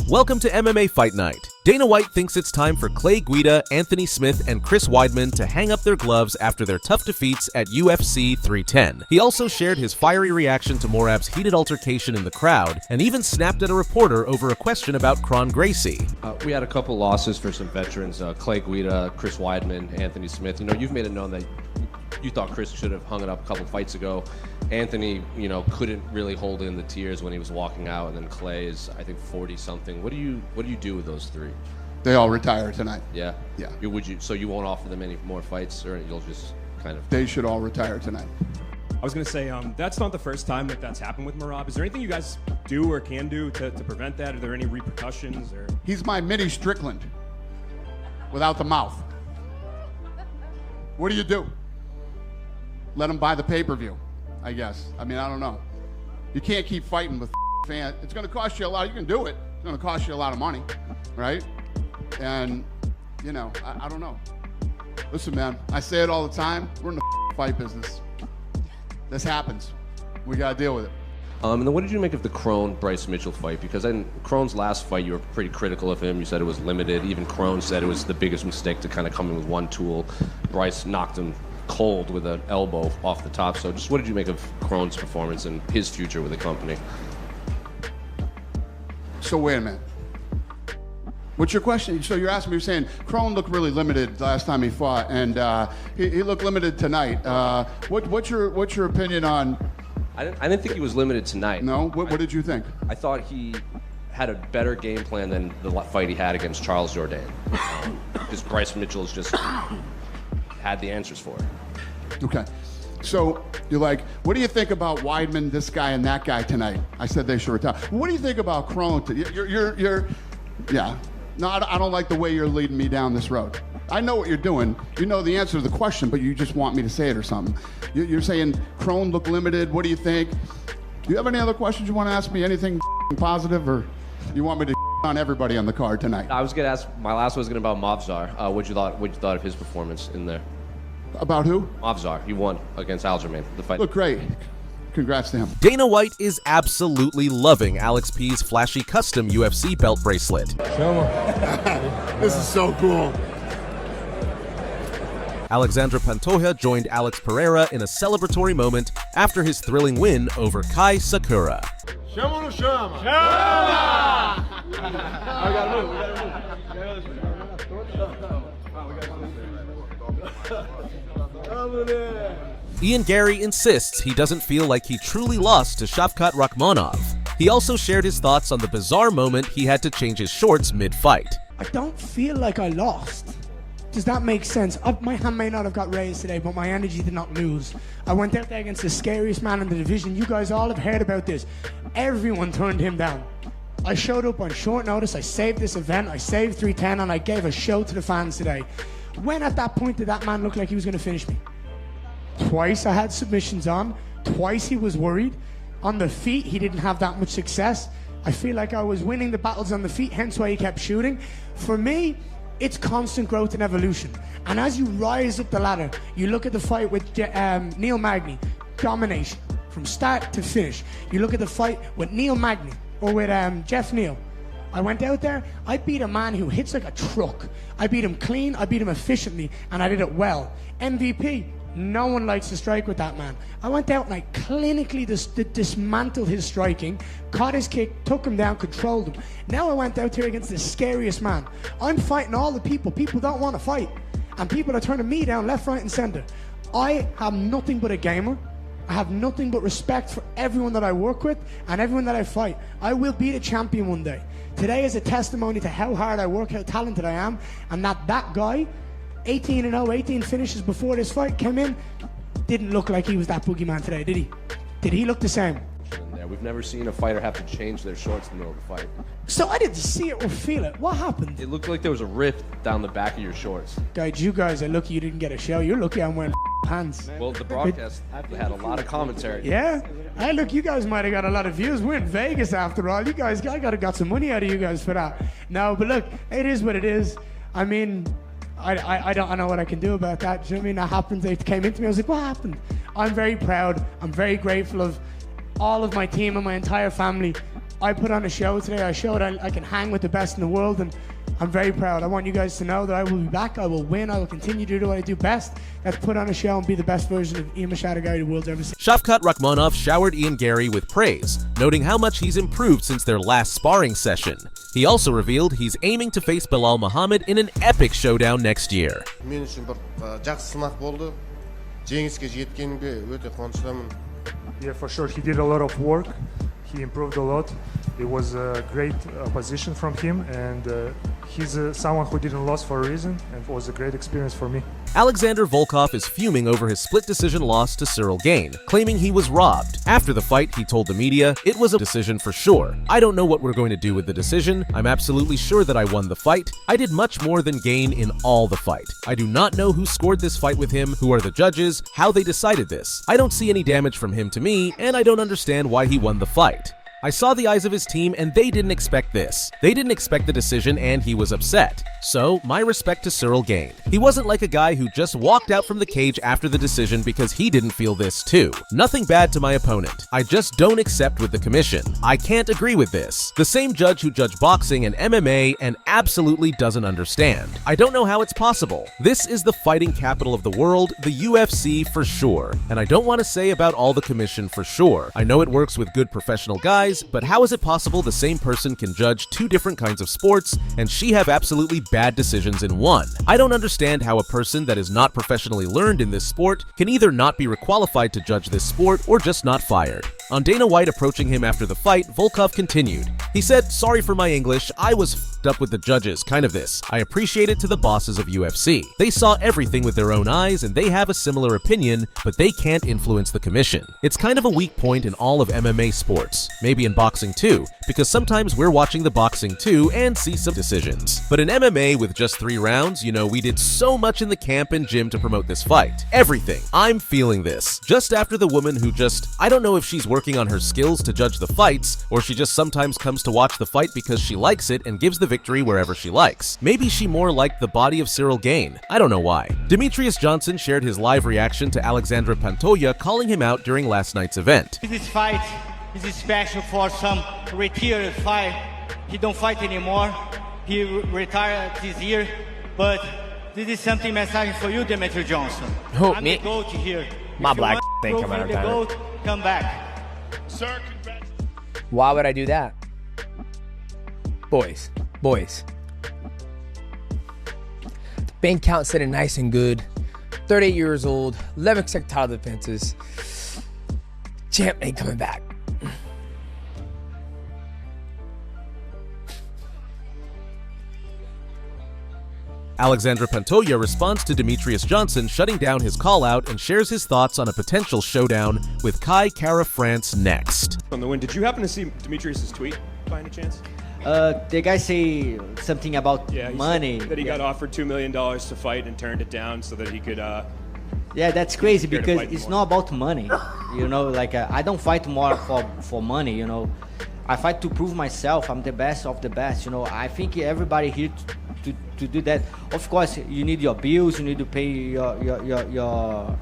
Welcome to MMA Fight Night. Dana White thinks it's time for Clay Guida, Anthony Smith, and Chris Weidman to hang up their gloves after their tough defeats at UFC 310. He also shared his fiery reaction to Morab's heated altercation in the crowd, and even snapped at a reporter over a question about Kron Gracie. We had a couple losses for some veterans, Clay Guida, Chris Weidman, Anthony Smith. You know, you've made it known that you thought Chris should have hung it up a couple fights ago. Anthony, you know, couldn't really hold in the tears when he was walking out, and then Clay is, I think, 40-something. What do you do with those three? They all retire tonight. Yeah? Yeah. So you won't offer them any more fights, or you'll just kind of... They should all retire tonight. I was going to say, that's not the first time that's happened with Merab. Is there anything you guys do or can do to prevent that? Are there any repercussions? Or? He's my mini Strickland without the mouth. What do? Let him buy the pay-per-view, I guess. I mean, I don't know. You can't keep fighting with fans. It's going to cost you a lot. You can do it. It's going to cost you a lot of money, right? And, you know, I don't know. Listen, man, I say it all the time. We're in the fight business. This happens. We got to deal with it. And then what did you make of the Kron-Bryce Mitchell fight? Because in Kron's last fight, you were pretty critical of him. You said it was limited. Even Kron said it was the biggest mistake to kind of come in with one tool. Bryce knocked him cold with an elbow off the top. So just what did you make of Kron's performance and his future with the company? So wait a minute. What's your question? So you're asking me, you're saying Kron looked really limited last time he fought, and he looked limited tonight. What's your opinion on? I didn't think he was limited tonight. No? What did you think? I thought he had a better game plan than the fight he had against Charles Jourdain. Because Bryce Mitchell's just had the answers for it. Okay. So you're like, what do you think about Weidman, this guy, and that guy tonight? I said they should retire. What do you think about Kron? Yeah. No, I don't like the way you're leading me down this road. I know what you're doing. You know the answer to the question, but you just want me to say it or something. You're saying Kron looked limited. What do you think? Do you have any other questions you want to ask me? Anything positive, or you want me to on everybody on the card tonight? I was going to ask, my last one was going to be about Movzar. What you thought of his performance in there? About who? Movzar. He won against Aljamain, the fight. Look great. Congrats to him. Dana White is absolutely loving Alex P's flashy custom UFC belt bracelet. This is so cool. Alexandre Pantoja joined Alex Pereira in a celebratory moment after his thrilling win over Kai Sakura. Chama. Ian Gary insists he doesn't feel like he truly lost to Shavkat Rakhmonov. He also shared his thoughts on the bizarre moment he had to change his shorts mid-fight. I don't feel like I lost. Does that make sense? My hand may not have got raised today, but my energy did not lose. I went out there against the scariest man in the division. You guys all have heard about this. Everyone turned him down. I showed up on short notice. I saved this event. I saved 310, and I gave a show to the fans today. When at that point did that man look like he was going to finish me? Twice I had submissions on. Twice he was worried. On the feet, he didn't have that much success. I feel like I was winning the battles on the feet, hence why he kept shooting. For me, it's constant growth and evolution. And as you rise up the ladder, you look at the fight with Neil Magny, domination from start to finish. You look at the fight with Neil Magny or with Jeff Neal. I went out there, I beat a man who hits like a truck. I beat him clean, I beat him efficiently, and I did it well. MVP, no one likes to strike with that man. I went out and I clinically dismantled his striking, caught his kick, took him down, controlled him. Now I went out here against the scariest man. I'm fighting all the people. People don't want to fight. And people are turning me down left, right, and center. I am nothing but a gamer. I have nothing but respect for everyone that I work with and everyone that I fight. I will be the champion one day. Today is a testimony to how hard I work, how talented I am, and that guy, 18-0, 18 finishes before this fight, came in, didn't look like he was that boogeyman today, did he? Did he look the same? We've never seen a fighter have to change their shorts in the middle of the fight. So I didn't see it or feel it. What happened? It looked like there was a rift down the back of your shorts. Guys, you guys are lucky you didn't get a show. You're lucky I'm wearing pants. Well, the broadcast had a lot of commentary. Yeah? Hey, look, you guys might have got a lot of views. We're in Vegas after all. You guys, I got some money out of you guys for that. No, but look, it is what it is. I mean, I don't know what I can do about that. Do you know what I mean? That happened. They came into me. I was like, what happened? I'm very proud. I'm very grateful of all of my team and my entire family. I put on a show today. I showed I can hang with the best in the world, and I'm very proud. I want you guys to know that I will be back. I will win. I will continue to do what I do best. That's put on a show and be the best version of Ian Machado Gary the world's ever seen. Shavkat Rakhmonov showered Ian Gary with praise, noting how much he's improved since their last sparring session. He also revealed he's aiming to face Belal Muhammad in an epic showdown next year. Men үшін бір жақсы сынақ болды. Жеңіске жеткенімге өте қуаныштымын. Yeah, for sure. He did a lot of work. He improved a lot. It was a great opposition from him, and he's someone who didn't lose for a reason, and it was a great experience for me. Alexander Volkov is fuming over his split decision loss to Cyril Gane, claiming he was robbed. After the fight, he told the media, "It was a decision for sure. I don't know what we're going to do with the decision. I'm absolutely sure that I won the fight. I did much more than Gane in all the fight. I do not know who scored this fight with him, who are the judges, how they decided this. I don't see any damage from him to me, and I don't understand why he won the fight. I saw the eyes of his team and they didn't expect this. They didn't expect the decision and he was upset. So, my respect to Cyril Gane. He wasn't like a guy who just walked out from the cage after the decision because he didn't feel this too. Nothing bad to my opponent. I just don't accept with the commission. I can't agree with this. The same judge who judged boxing and MMA and absolutely doesn't understand. I don't know how it's possible. This is the fighting capital of the world, the UFC for sure. And I don't want to say about all the commission for sure. I know it works with good professional guys, but how is it possible the same person can judge two different kinds of sports and she have absolutely bad decisions in one? I don't understand how a person that is not professionally learned in this sport can either not be requalified to judge this sport or just not fired. On Dana White approaching him after the fight, Volkov continued. He said, "Sorry for my English, I was f***ed up with the judges, kind of this. I appreciate it to the bosses of UFC. They saw everything with their own eyes and they have a similar opinion, but they can't influence the commission. It's kind of a weak point in all of MMA sports, maybe in boxing too, because sometimes we're watching the boxing too and see some decisions. But in MMA with just 3 rounds, you know, we did so much in the camp and gym to promote this fight. Everything. I'm feeling this. Just after the woman who I don't know if she's working on her skills to judge the fights, or she just sometimes comes to watch the fight because she likes it and gives the victory wherever she likes. Maybe she more liked the body of Cyril Gane. I don't know why." Demetrious Johnson shared his live reaction to Alexandre Pantoja calling him out during last night's event. This fight is special for some retired fight. He don't fight anymore. He retired this year, but this is something message for you, Demetrious Johnson. Who, I'm me? the GOAT here. My If you black want thing to come out be of the time. GOAT, come back. Sir, congrats. Why would I do that? Boys. Bank account sitting nice and good. 38 years old, 11 consecutive title defenses. Champ ain't coming back. Alexandre Pantoja responds to Demetrious Johnson shutting down his call-out and shares his thoughts on a potential showdown with Kai Kara France next. On the win, did you happen to see Demetrius' tweet by any chance? The guy say something about Yeah, he money. said that he got offered $2 million to fight and turned it down so that he could. Yeah, that's crazy Scared to because fight it's more. not about money. You know, like I don't fight more for money. You know, I fight to prove myself. I'm the best of the best. You know, I think everybody here to do that. Of course, you need your bills. You need to pay your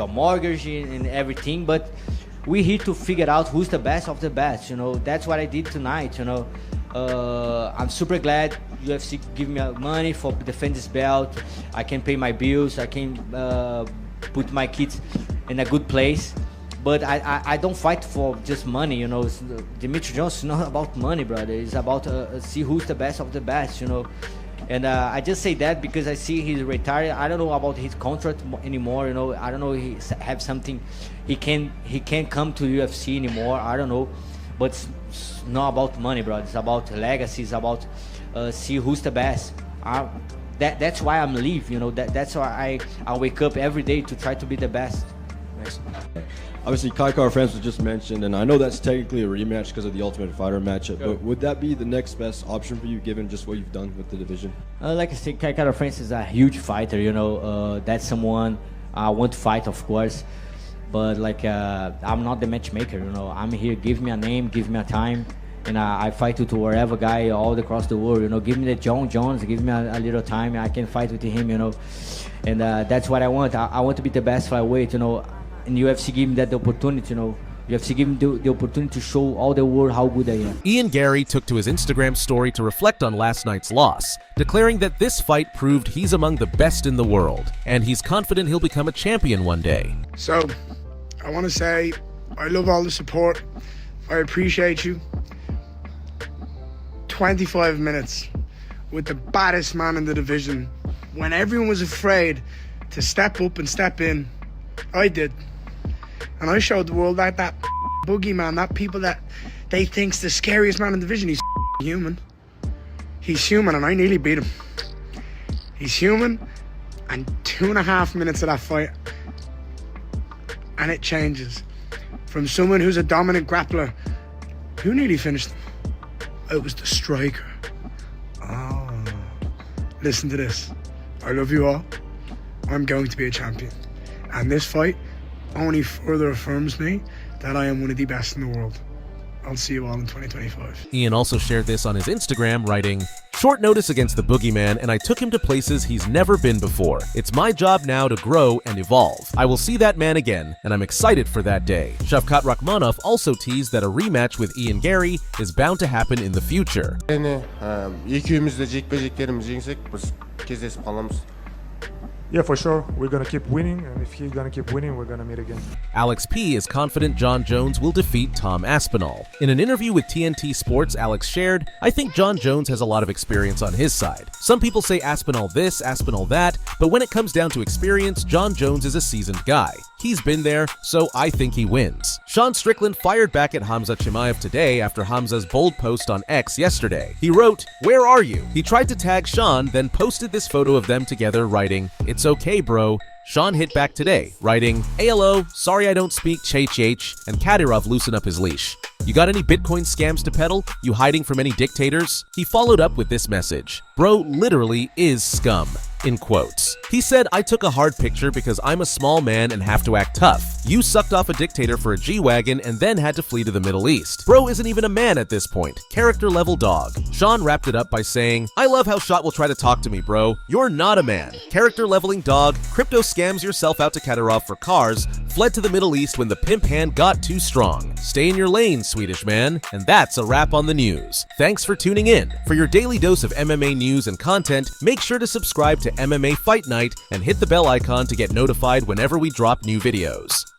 mortgage and everything. But we're here to figure out who's the best of the best. You know, that's what I did tonight. You know, I'm super glad UFC give me money for defend this belt. I can pay my bills. I can put my kids in a good place. But I don't fight for just money, you know. Demetrious Johnson is not about money, brother. It's about see who's the best of the best, you know. And I just say that because I see he's retired. I don't know about his contract anymore, you know. I don't know he have something. He can't come to UFC anymore. I don't know. But it's not about money, brother. It's about legacy. It's about see who's the best. That's why I'm leave, you know. That's why I wake up every day to try to be the best. Thanks. Obviously, Kai Kara France was just mentioned, and I know that's technically a rematch because of the Ultimate Fighter matchup, but would that be the next best option for you given just what you've done with the division? Like I said, Kai Kara France is a huge fighter, you know. That's someone I want to fight, of course, but like I'm not the matchmaker, you know. I'm here, give me a name, give me a time, and I fight to wherever guy all across the world, you know. Give me the Jon Jones, give me a little time, I can fight with him, you know. And that's what I want. I want to be the best flyweight, you know. And UFC give me that opportunity, you know. UFC give me the opportunity to show all the world how good I am. Ian Gary took to his Instagram story to reflect on last night's loss, declaring that this fight proved he's among the best in the world, and he's confident he'll become a champion one day. So, I want to say I love all the support. I appreciate you. 25 minutes with the baddest man in the division. When everyone was afraid to step up and step in, I did. And I showed the world that boogeyman, that people that they think's the scariest man in the division, he's human. He's human, and I nearly beat him. He's human, and 2.5 minutes of that fight, and it changes. From someone who's a dominant grappler, who nearly finished him? It was the striker. Oh, listen to this. I love you all. I'm going to be a champion. And this fight only further affirms me that I am one of the best in the world. I'll see you all in 2025. Ian also shared this on his Instagram, writing, "Short notice against the boogeyman, and I took him to places he's never been before. It's my job now to grow and evolve. I will see that man again, and I'm excited for that day." Shavkat Rakhmonov also teased that a rematch with Ian Gary is bound to happen in the future. Yeah, for sure. We're gonna keep winning, and if he's gonna keep winning, we're gonna meet again. Alex P is confident Jon Jones will defeat Tom Aspinall. In an interview with TNT Sports, Alex shared, "I think Jon Jones has a lot of experience on his side. Some people say Aspinall this, Aspinall that, but when it comes down to experience, Jon Jones is a seasoned guy. He's been there, so I think he wins." Sean Strickland fired back at Khamzat Chimaev today after Khamzat's bold post on X yesterday. He wrote, "Where are you?" He tried to tag Sean, then posted this photo of them together, writing, "It's okay, bro." Sean hit back today, writing, "ALO, sorry I don't speak Cheech, and Kadyrov loosen up his leash. You got any Bitcoin scams to peddle? You hiding from any dictators?" He followed up with this message, "Bro literally is scum," in quotes. He said, "I took a hard picture because I'm a small man and have to act tough. You sucked off a dictator for a G-Wagon and then had to flee to the Middle East. Bro isn't even a man at this point. Character level dog." Sean wrapped it up by saying, "I love how Shot will try to talk to me, bro. You're not a man. Character leveling dog, crypto scams yourself out to Kadyrov for cars, fled to the Middle East when the pimp hand got too strong. Stay in your lane, Swedish man." And that's a wrap on the news. Thanks for tuning in. For your daily dose of MMA news and content, make sure to subscribe to MMA Fight Night and hit the bell icon to get notified whenever we drop new videos.